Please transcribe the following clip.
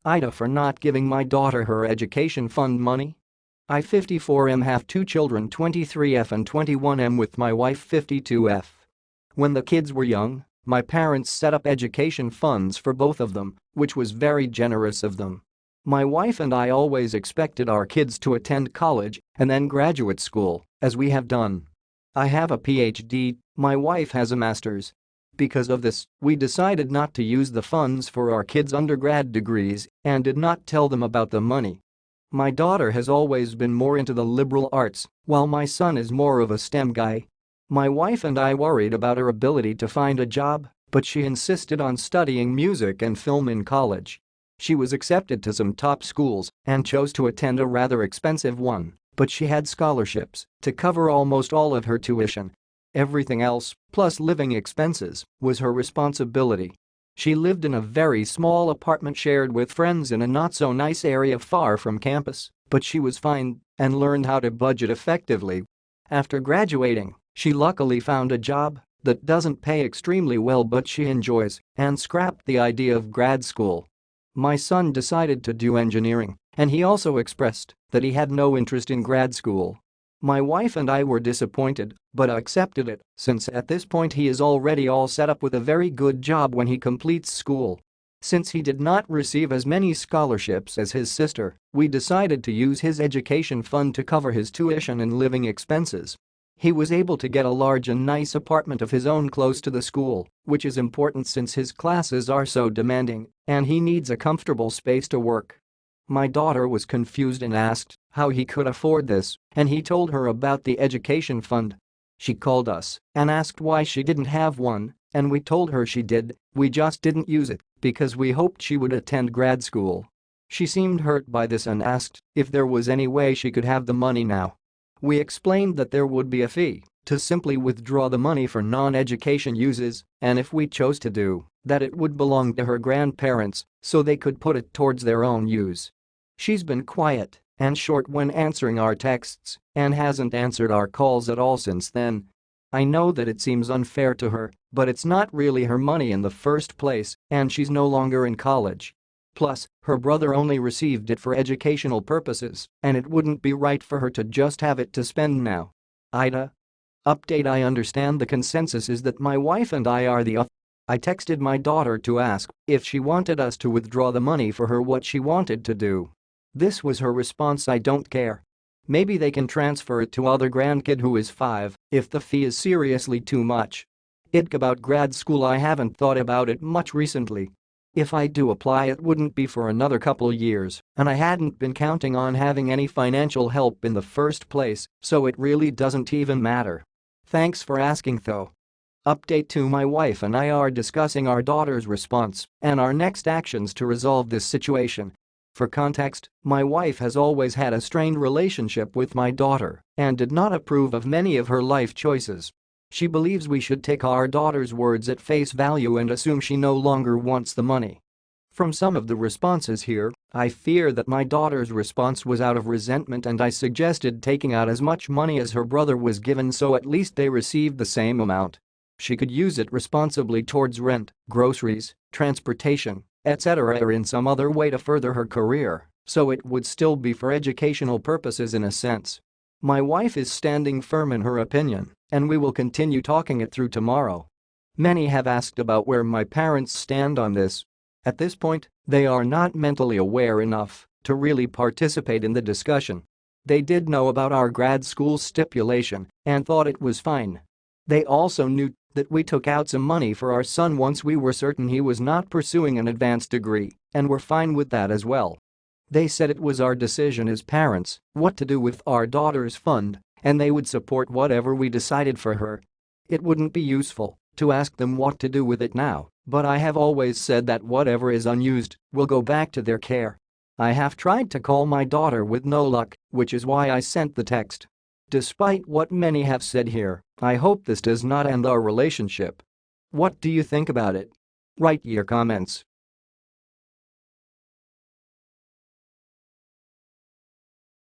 AITA for not giving my daughter her education fund money? I 54M have 2 children 23F and 21M with my wife 52F. When the kids were young, my parents set up education funds for both of them, which was very generous of them. My wife and I always expected our kids to attend college and then graduate school, as we have done. I have a PhD, my wife has a master's. Because of this, we decided not to use the funds for our kids' undergrad degrees and did not tell them about the money. My daughter has always been more into the liberal arts, while my son is more of a STEM guy. My wife and I worried about her ability to find a job, but she insisted on studying music and film in college. She was accepted to some top schools and chose to attend a rather expensive one, but she had scholarships to cover almost all of her tuition. Everything else, plus living expenses, was her responsibility. She lived in a very small apartment shared with friends in a not-so-nice area far from campus, but she was fine and learned how to budget effectively. After graduating, she luckily found a job that doesn't pay extremely well but she enjoys and scrapped the idea of grad school. My son decided to do engineering, and he also expressed that he had no interest in grad school. My wife and I were disappointed, but accepted it since at this point he is already all set up with a very good job when he completes school. Since he did not receive as many scholarships as his sister, we decided to use his education fund to cover his tuition and living expenses. He was able to get a large and nice apartment of his own close to the school, which is important since his classes are so demanding and he needs a comfortable space to work. My daughter was confused and asked how he could afford this, and he told her about the education fund. She called us and asked why she didn't have one, and we told her she did, we just didn't use it because we hoped she would attend grad school. She seemed hurt by this and asked if there was any way she could have the money now. We explained that there would be a fee to simply withdraw the money for non-education uses, and if we chose to do that it would belong to her grandparents so they could put it towards their own use. She's been quiet and short when answering our texts and hasn't answered our calls at all since then. I know that it seems unfair to her, but it's not really her money in the first place and she's no longer in college. Plus, her brother only received it for educational purposes and it wouldn't be right for her to just have it to spend now. AITA. Update: I understand the consensus is that my wife and I are the I texted my daughter to ask if she wanted us to withdraw the money for her what she wanted to do. This was her response: I don't care. Maybe they can transfer it to other grandkid who is 5 if the fee is seriously too much. About grad school, I haven't thought about it much recently. If I do apply it wouldn't be for another couple years and I hadn't been counting on having any financial help in the first place, so it really doesn't even matter. Thanks for asking though. Update: to my wife and I are discussing our daughter's response and our next actions to resolve this situation. For context, my wife has always had a strained relationship with my daughter and did not approve of many of her life choices. She believes we should take our daughter's words at face value and assume she no longer wants the money. From some of the responses here, I fear that my daughter's response was out of resentment and I suggested taking out as much money as her brother was given so at least they received the same amount. She could use it responsibly towards rent, groceries, transportation, etc. or in some other way to further her career, so it would still be for educational purposes in a sense. My wife is standing firm in her opinion, and we will continue talking it through tomorrow. Many have asked about where my parents stand on this. At this point, they are not mentally aware enough to really participate in the discussion. They did know about our grad school stipulation and thought it was fine. They also knew that we took out some money for our son once we were certain he was not pursuing an advanced degree and were fine with that as well. They said it was our decision as parents what to do with our daughter's fund and they would support whatever we decided for her. It wouldn't be useful to ask them what to do with it now, but I have always said that whatever is unused will go back to their care. I have tried to call my daughter with no luck, which is why I sent the text. Despite what many have said here, I hope this does not end our relationship. What do you think about it? Write your comments.